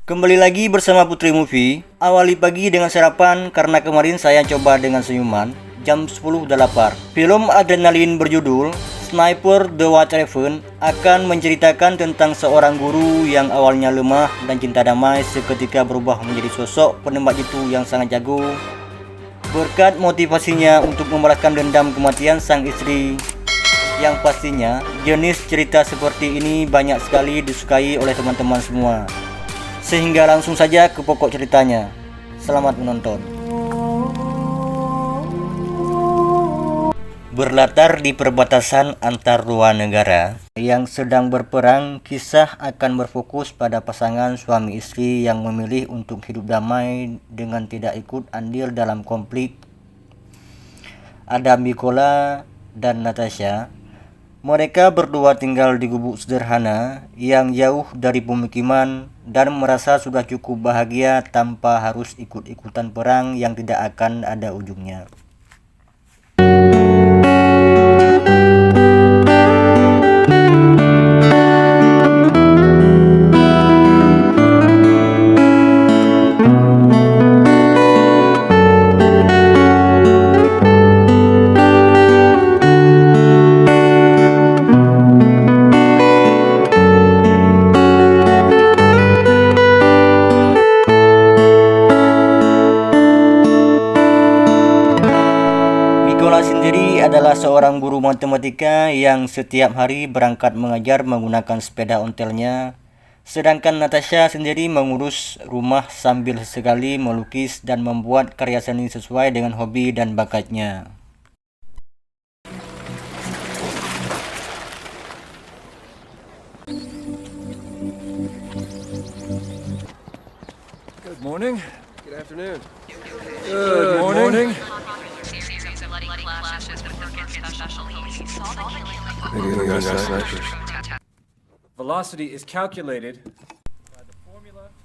Kembali lagi bersama Putri Movie. Awali pagi dengan sarapan karena kemarin saya coba dengan senyuman. Jam 10 udah lapar. Film adrenalin berjudul Sniper The White Raven akan menceritakan tentang seorang guru yang awalnya lemah dan cinta damai seketika berubah menjadi sosok penembak jitu yang sangat jago berkat motivasinya untuk membalaskan dendam kematian sang istri. Yang pastinya jenis cerita seperti ini banyak sekali disukai oleh teman-teman semua. Sehingga langsung saja ke pokok ceritanya. Selamat menonton. Berlatar di perbatasan antar dua negara yang sedang berperang, kisah akan berfokus pada pasangan suami istri yang memilih untuk hidup damai dengan tidak ikut andil dalam konflik. Ada Mikola dan Natasha. Mereka berdua tinggal di gubuk sederhana yang jauh dari pemukiman dan merasa sudah cukup bahagia tanpa harus ikut-ikutan perang yang tidak akan ada ujungnya. Mikola sendiri adalah seorang guru matematika yang setiap hari berangkat mengajar menggunakan sepeda ontelnya. Sedangkan Natasha sendiri mengurus rumah sambil sesekali melukis dan membuat karya seni sesuai dengan hobi dan bakatnya. Good morning. Good afternoon. Good morning. Velocity is calculated.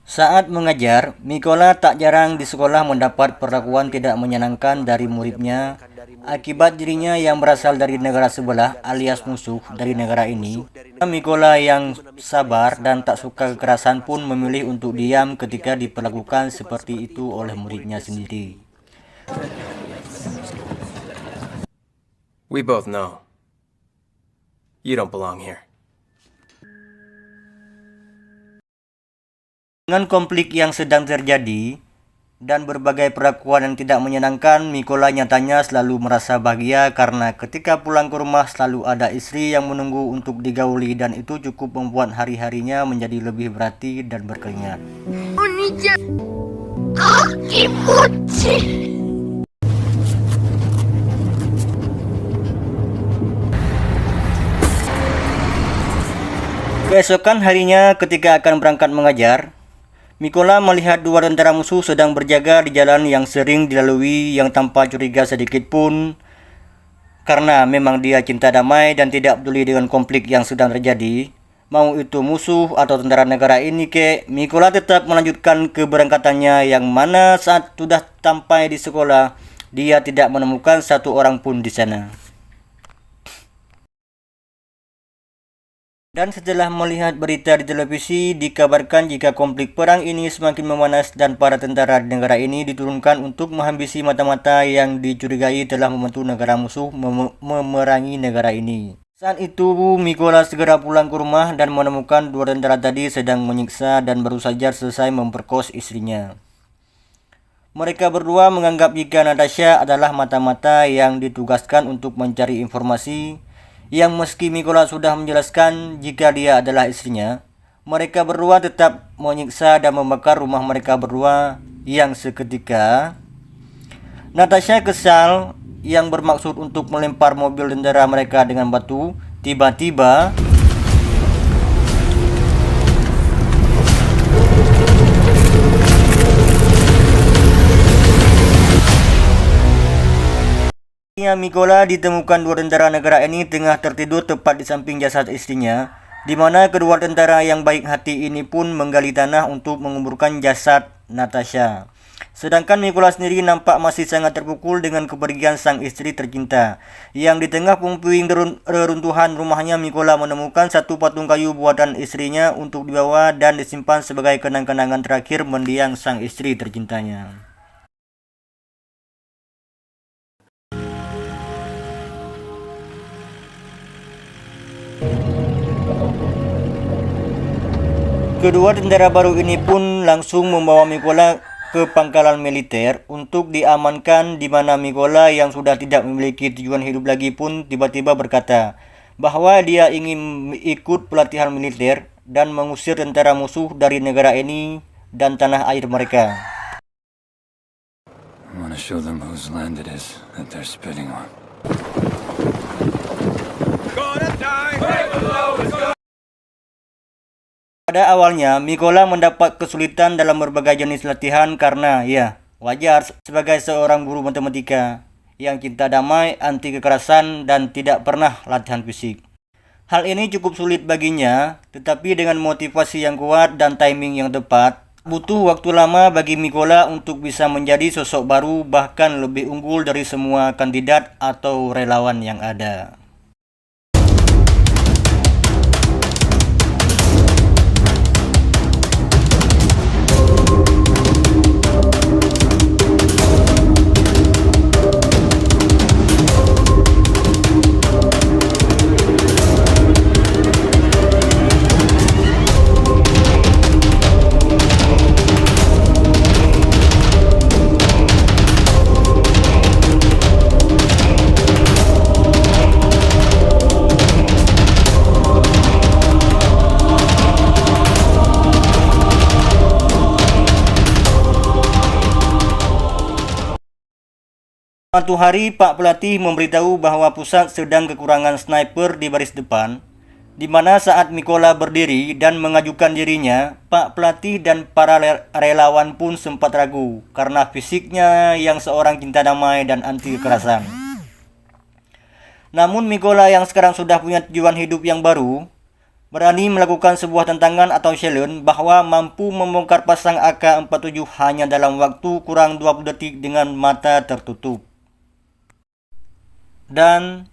Saat mengajar, Mikola tak jarang di sekolah mendapat perlakuan tidak menyenangkan dari muridnya akibat dirinya yang berasal dari negara sebelah alias musuh dari negara ini. Mikola yang sabar dan tak suka kekerasan pun memilih untuk diam ketika diperlakukan seperti itu oleh muridnya sendiri. We both know you don't belong here. Dengan konflik yang sedang terjadi dan berbagai perlakuan yang tidak menyenangkan, Mikola nyatanya selalu merasa bahagia karena ketika pulang ke rumah selalu ada istri yang menunggu untuk digauli dan itu cukup membuat hari-harinya menjadi lebih berarti dan berkeringat. Keesokan harinya ketika akan berangkat mengajar, Mikola melihat dua tentara musuh sedang berjaga di jalan yang sering dilalui yang tanpa curiga sedikit pun. Karena memang dia cinta damai dan tidak peduli dengan konflik yang sedang terjadi, mau itu musuh atau tentara negara ini Mikola tetap melanjutkan keberangkatannya yang mana saat sudah sampai di sekolah, dia tidak menemukan satu orang pun di sana. Dan setelah melihat berita di televisi, dikabarkan jika konflik perang ini semakin memanas dan para tentara di negara ini diturunkan untuk menghabisi mata-mata yang dicurigai telah membantu negara musuh memerangi negara ini. Saat itu, Mikola segera pulang ke rumah dan menemukan dua tentara tadi sedang menyiksa dan baru saja selesai memperkos istrinya. Mereka berdua menganggap jika Natasha adalah mata-mata yang ditugaskan untuk mencari informasi, yang meski Mikola sudah menjelaskan jika dia adalah istrinya, mereka berdua tetap menyiksa dan membakar rumah mereka berdua yang seketika Natasha kesal yang bermaksud untuk melempar mobil tentara mereka dengan batu. Tiba-tiba Mikola ditemukan dua tentara negara ini tengah tertidur tepat di samping jasad istrinya, di mana kedua tentara yang baik hati ini pun menggali tanah untuk menguburkan jasad Natasha. Sedangkan Mikola sendiri nampak masih sangat terpukul dengan kepergian sang istri tercinta. Yang di tengah puing-puing reruntuhan rumahnya, Mikola menemukan satu patung kayu buatan istrinya untuk dibawa dan disimpan sebagai kenang-kenangan terakhir mendiang sang istri tercintanya. Kedua tentara baru ini pun langsung membawa Mikola ke pangkalan militer untuk diamankan, di mana Mikola yang sudah tidak memiliki tujuan hidup lagi pun tiba-tiba berkata bahwa dia ingin ikut pelatihan militer dan mengusir tentara musuh dari negara ini dan tanah air mereka. I want to show them whose land it is that they're spitting on. Pada awalnya, Mikola mendapat kesulitan dalam berbagai jenis latihan karena, ya, wajar sebagai seorang guru matematika yang cinta damai, anti kekerasan, dan tidak pernah latihan fisik. Hal ini cukup sulit baginya, tetapi dengan motivasi yang kuat dan timing yang tepat, butuh waktu lama bagi Mikola untuk bisa menjadi sosok baru, bahkan lebih unggul dari semua kandidat atau relawan yang ada. Suatu hari, Pak Pelatih memberitahu bahwa pusat sedang kekurangan sniper di baris depan, di mana saat Mikola berdiri dan mengajukan dirinya, Pak Pelatih dan para relawan pun sempat ragu karena fisiknya yang seorang cinta damai dan anti kekerasan. Namun Mikola yang sekarang sudah punya tujuan hidup yang baru, berani melakukan sebuah tantangan atau challenge bahwa mampu membongkar pasang AK-47 hanya dalam waktu kurang 20 detik dengan mata tertutup. Dan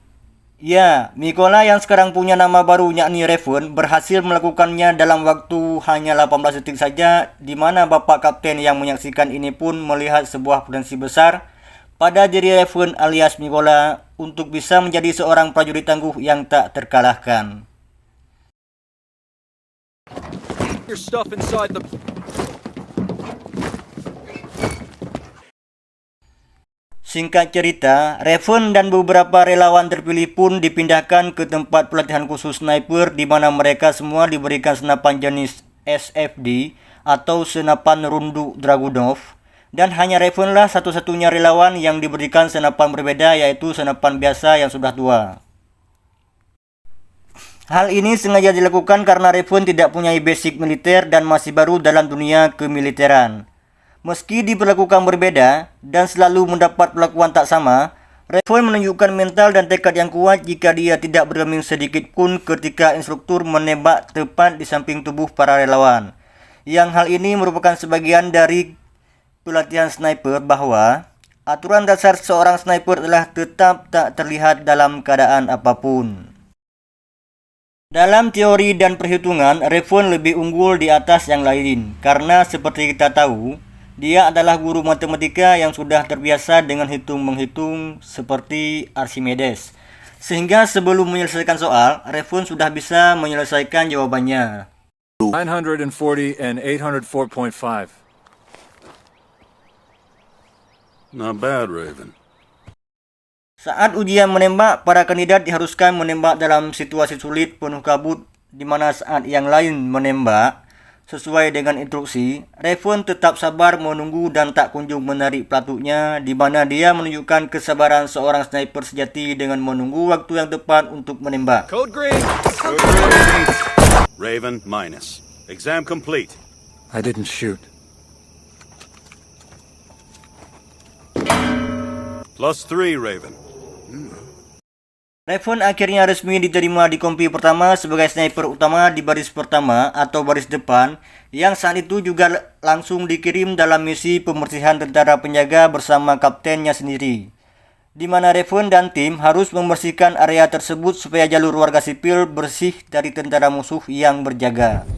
ya, Mikola yang sekarang punya nama baru yakni Raven berhasil melakukannya dalam waktu hanya 18 detik saja, di mana Bapak Kapten yang menyaksikan ini pun melihat sebuah potensi besar pada diri Raven alias Mikola untuk bisa menjadi seorang prajurit tangguh yang tak terkalahkan. Your stuff inside the... Singkat cerita, Raven dan beberapa relawan terpilih pun dipindahkan ke tempat pelatihan khusus sniper, di mana mereka semua diberikan senapan jenis SFD atau senapan rundu Dragunov, dan hanya Raven lah satu-satunya relawan yang diberikan senapan berbeda, yaitu senapan biasa yang sudah tua. Hal ini sengaja dilakukan karena Raven tidak punya basic militer dan masih baru dalam dunia kemiliteran. Meski diperlakukan berbeda dan selalu mendapat perlakuan tak sama, Raven menunjukkan mental dan tekad yang kuat jika dia tidak bergeming sedikit pun ketika instruktur menembak tepat di samping tubuh para relawan. Yang hal ini merupakan sebagian dari pelatihan sniper bahwa aturan dasar seorang sniper adalah tetap tak terlihat dalam keadaan apapun. Dalam teori dan perhitungan, Raven lebih unggul di atas yang lain karena seperti kita tahu, dia adalah guru matematika yang sudah terbiasa dengan hitung-menghitung seperti Archimedes. Sehingga sebelum menyelesaikan soal, Raven sudah bisa menyelesaikan jawabannya. 940 and 804.5. Not bad, Raven. Saat ujian menembak, para kandidat diharuskan menembak dalam situasi sulit penuh kabut, di mana saat yang lain menembak sesuai dengan instruksi, Raven tetap sabar menunggu dan tak kunjung menarik pelatuknya, di mana dia menunjukkan kesabaran seorang sniper sejati dengan menunggu waktu yang tepat untuk menembak. Code green! Code green. Raven minus. Exam complete. I didn't shoot. +3, Raven. Raven akhirnya resmi diterima di kompi pertama sebagai sniper utama di baris pertama atau baris depan, yang saat itu juga langsung dikirim dalam misi pembersihan tentara penjaga bersama kaptennya sendiri, di mana Raven dan tim harus membersihkan area tersebut supaya jalur warga sipil bersih dari tentara musuh yang berjaga.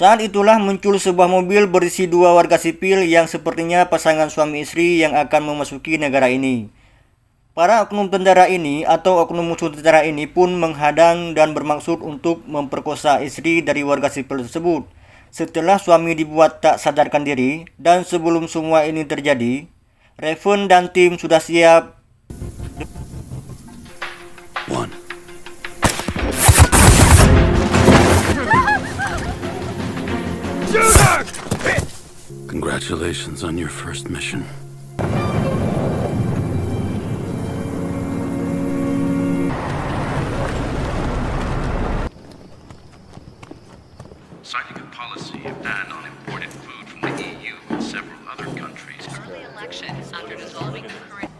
Saat itulah muncul sebuah mobil berisi dua warga sipil yang sepertinya pasangan suami istri yang akan memasuki negara ini. Para oknum tentara ini atau oknum musuh tentara ini pun menghadang dan bermaksud untuk memperkosa istri dari warga sipil tersebut. Setelah suami dibuat tak sadarkan diri dan sebelum semua ini terjadi, Raven dan tim sudah siap. Congratulations on your first mission. Citing a policy of ban on imported food from the EU and several other countries. Early elections after dissolving the current.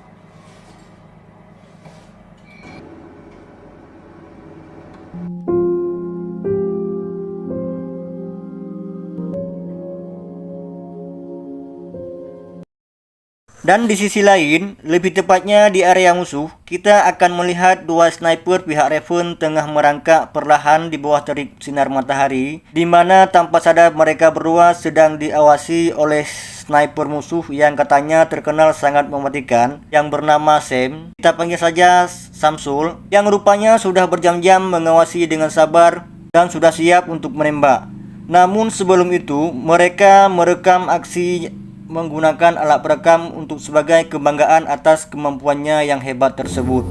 Dan di sisi lain, lebih tepatnya di area musuh, kita akan melihat dua sniper pihak Raven tengah merangkak perlahan di bawah terik sinar matahari, di mana tanpa sadar mereka berdua sedang diawasi oleh sniper musuh yang katanya terkenal sangat mematikan, yang bernama Sam. Kita panggil saja Samsul, yang rupanya sudah berjam-jam mengawasi dengan sabar dan sudah siap untuk menembak. Namun sebelum itu, mereka merekam aksi menggunakan alat perekam untuk sebagai kebanggaan atas kemampuannya yang hebat tersebut.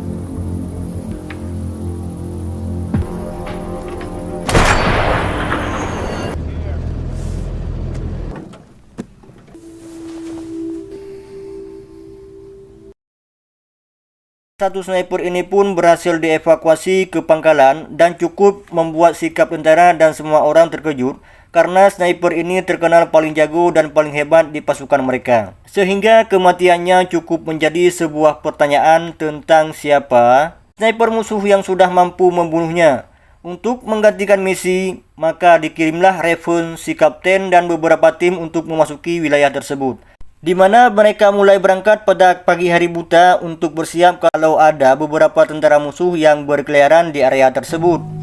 Satu sniper ini pun berhasil dievakuasi ke pangkalan dan cukup membuat sikap tentara dan semua orang terkejut karena sniper ini terkenal paling jago dan paling hebat di pasukan mereka. Sehingga kematiannya cukup menjadi sebuah pertanyaan tentang siapa sniper musuh yang sudah mampu membunuhnya. Untuk menggantikan misi, maka dikirimlah Raven, si kapten dan beberapa tim untuk memasuki wilayah tersebut, di mana mereka mulai berangkat pada pagi hari buta untuk bersiap kalau ada beberapa tentara musuh yang berkeliaran di area tersebut.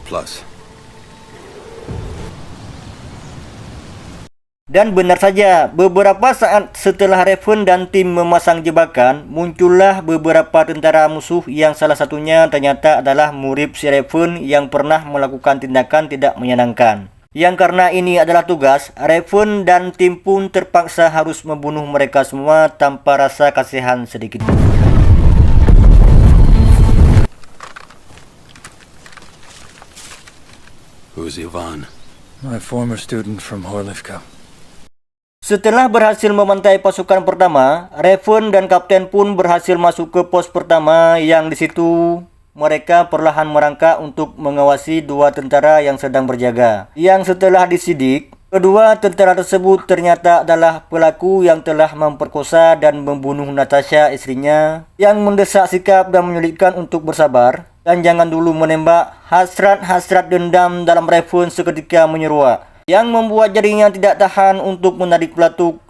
Plus. Dan benar saja, beberapa saat setelah Raven dan tim memasang jebakan, muncullah beberapa tentara musuh yang salah satunya ternyata adalah murid si Raven yang pernah melakukan tindakan tidak menyenangkan. Yang karena ini adalah tugas, Raven dan tim pun terpaksa harus membunuh mereka semua tanpa rasa kasihan sedikit. Who's Ivan? My former student from Horlivka. Setelah berhasil memantai pasukan pertama, Raven dan kapten pun berhasil masuk ke pos pertama yang di situ mereka perlahan merangkak untuk mengawasi dua tentara yang sedang berjaga. Yang setelah disidik, kedua tentara tersebut ternyata adalah pelaku yang telah memperkosa dan membunuh Natasha, istrinya, yang mendesak sikap dan menyulitkan untuk bersabar dan jangan dulu menembak. Hasrat dendam dalam Raven seketika menyeruak, yang membuat jarinya tidak tahan untuk menarik pelatuk.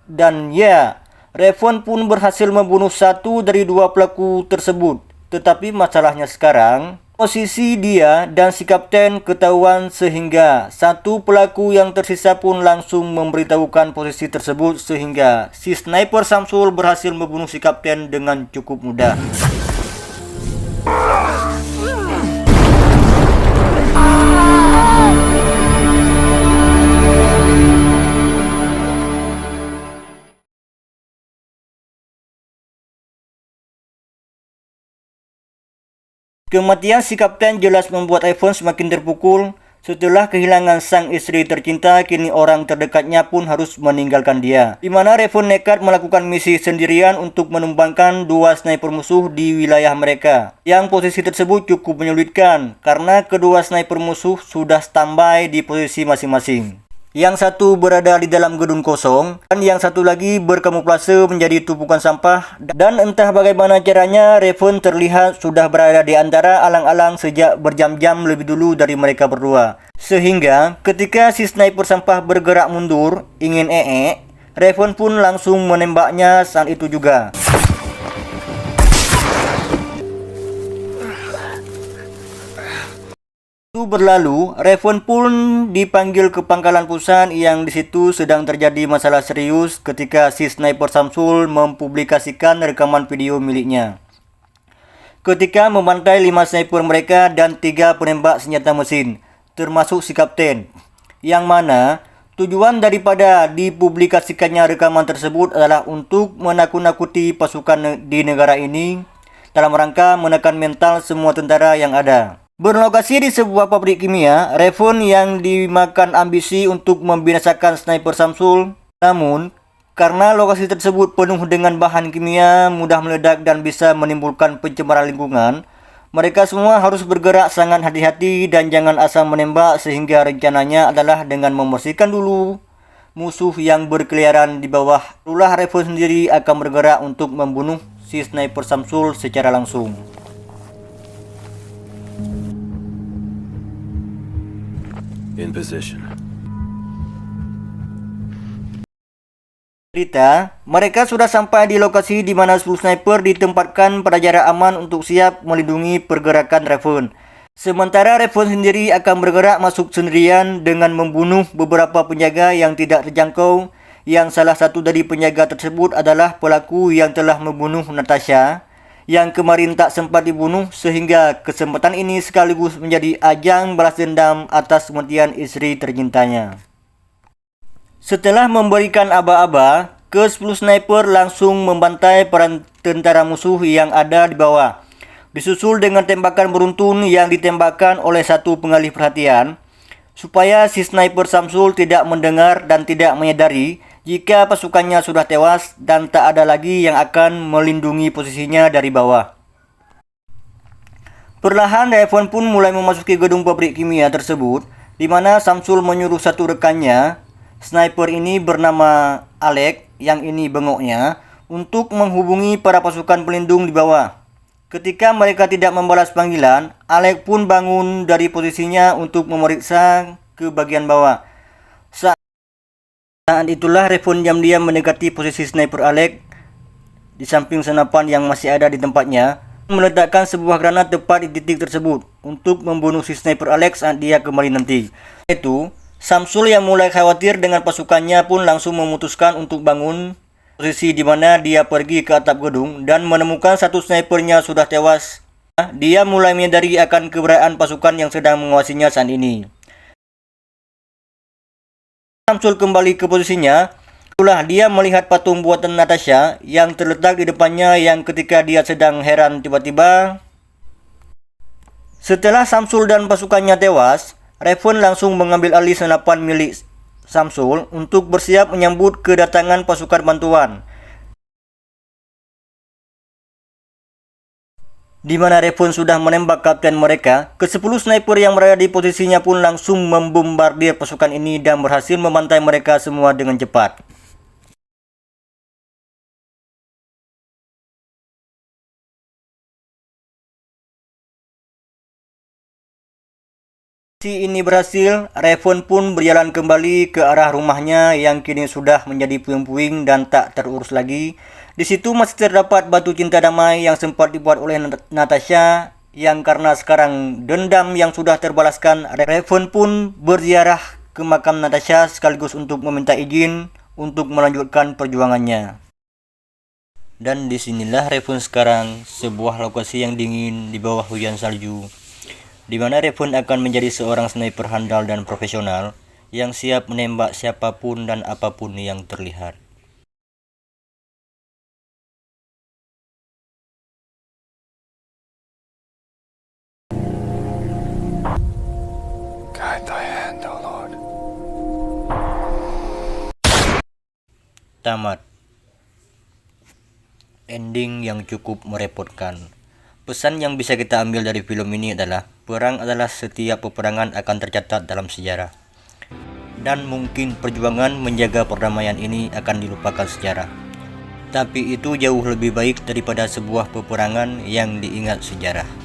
Dan ya, Raven pun berhasil membunuh satu dari dua pelaku tersebut. Tetapi masalahnya sekarang, posisi dia dan si kapten ketahuan sehingga satu pelaku yang tersisa pun langsung memberitahukan posisi tersebut sehingga si sniper Samsul berhasil membunuh si kapten dengan cukup mudah. Kematian si kapten jelas membuat Raven semakin terpukul. Setelah kehilangan sang istri tercinta, kini orang terdekatnya pun harus meninggalkan dia. Di mana Raven nekat melakukan misi sendirian untuk menumbangkan 2 sniper musuh di wilayah mereka. Yang posisi tersebut cukup menyulitkan karena kedua sniper musuh sudah standby di posisi masing-masing. Yang satu berada di dalam gedung kosong dan yang satu lagi berkamuflase menjadi tumpukan sampah, dan entah bagaimana caranya Raven terlihat sudah berada di antara alang-alang sejak berjam-jam lebih dulu dari mereka berdua. Sehingga ketika si sniper sampah bergerak mundur ingin Raven pun langsung menembaknya saat itu juga. Berlalu, Raven pun dipanggil ke pangkalan Pusan yang di situ sedang terjadi masalah serius ketika si sniper Samsul mempublikasikan rekaman video miliknya. Ketika membantai 5 sniper mereka dan 3 penembak senjata mesin, termasuk si kapten. Yang mana tujuan daripada dipublikasikannya rekaman tersebut adalah untuk menakut-nakuti pasukan di negara ini dalam rangka menekan mental semua tentara yang ada. Berlokasi di sebuah pabrik kimia, Raven yang dimakan ambisi untuk membinasakan sniper Samsul. Namun, karena lokasi tersebut penuh dengan bahan kimia mudah meledak dan bisa menimbulkan pencemaran lingkungan, mereka semua harus bergerak sangat hati-hati dan jangan asal menembak, sehingga rencananya adalah dengan membersihkan dulu musuh yang berkeliaran di bawah. Itulah Raven sendiri akan bergerak untuk membunuh si sniper Samsul secara langsung. In position. Cerita, mereka sudah sampai di lokasi di mana 10 sniper ditempatkan pada jarak aman untuk siap melindungi pergerakan Raven. Sementara Raven sendiri akan bergerak masuk sendirian dengan membunuh beberapa penjaga yang tidak terjangkau, yang salah satu dari penjaga tersebut adalah pelaku yang telah membunuh Natasha yang kemarin tak sempat dibunuh, sehingga kesempatan ini sekaligus menjadi ajang balas dendam atas kematian istri tercintanya. Setelah memberikan aba-aba, ke-10 sniper langsung membantai para tentara musuh yang ada di bawah. Disusul dengan tembakan beruntun yang ditembakkan oleh satu pengalih perhatian, supaya si sniper Samsul tidak mendengar dan tidak menyadari jika pasukannya sudah tewas dan tak ada lagi yang akan melindungi posisinya dari bawah. Perlahan Raven pun mulai memasuki gedung pabrik kimia tersebut, di mana Samsul menyuruh satu rekannya, sniper ini bernama Alec, yang ini bengoknya, untuk menghubungi para pasukan pelindung di bawah. Ketika mereka tidak membalas panggilan, Alec pun bangun dari posisinya untuk memeriksa ke bagian bawah. Saat itulah Raven diam-diam mendekati posisi sniper Alec di samping senapan yang masih ada di tempatnya, meletakkan sebuah granat tepat di titik tersebut untuk membunuh si sniper Alec saat dia kembali nanti. Itu, Samsul yang mulai khawatir dengan pasukannya pun langsung memutuskan untuk bangun posisi di mana dia pergi ke atap gedung dan menemukan satu snipernya sudah tewas. Dia mulai menyadari akan keberadaan pasukan yang sedang menguasainya saat ini. Samsul kembali ke posisinya. Itulah dia melihat patung buatan Natasha yang terletak di depannya, yang ketika dia sedang heran tiba-tiba. Setelah Samsul dan pasukannya tewas, Raven langsung mengambil alih senapan milik Samsul untuk bersiap menyambut kedatangan pasukan bantuan. Di mana Raven sudah menembak kapten mereka, ke-10 sniper yang berada di posisinya pun langsung membombardir pasukan ini dan berhasil membantai mereka semua dengan cepat. Misi ini berhasil, Raven pun berjalan kembali ke arah rumahnya yang kini sudah menjadi puing-puing dan tak terurus lagi. Di situ masih terdapat batu cinta damai yang sempat dibuat oleh Natasha, yang karena sekarang dendam yang sudah terbalaskan, Raven pun berziarah ke makam Natasha sekaligus untuk meminta izin untuk melanjutkan perjuangannya. Dan disinilah Raven sekarang, sebuah lokasi yang dingin di bawah hujan salju, di mana Raven akan menjadi seorang sniper handal dan profesional yang siap menembak siapapun dan apapun yang terlihat. tamat. Ending yang cukup merepotkan. Pesan yang bisa kita ambil dari film ini adalah perang adalah setiap peperangan akan tercatat dalam sejarah. Dan mungkin perjuangan menjaga perdamaian ini akan dilupakan sejarah. Tapi itu jauh lebih baik daripada sebuah peperangan yang diingat sejarah.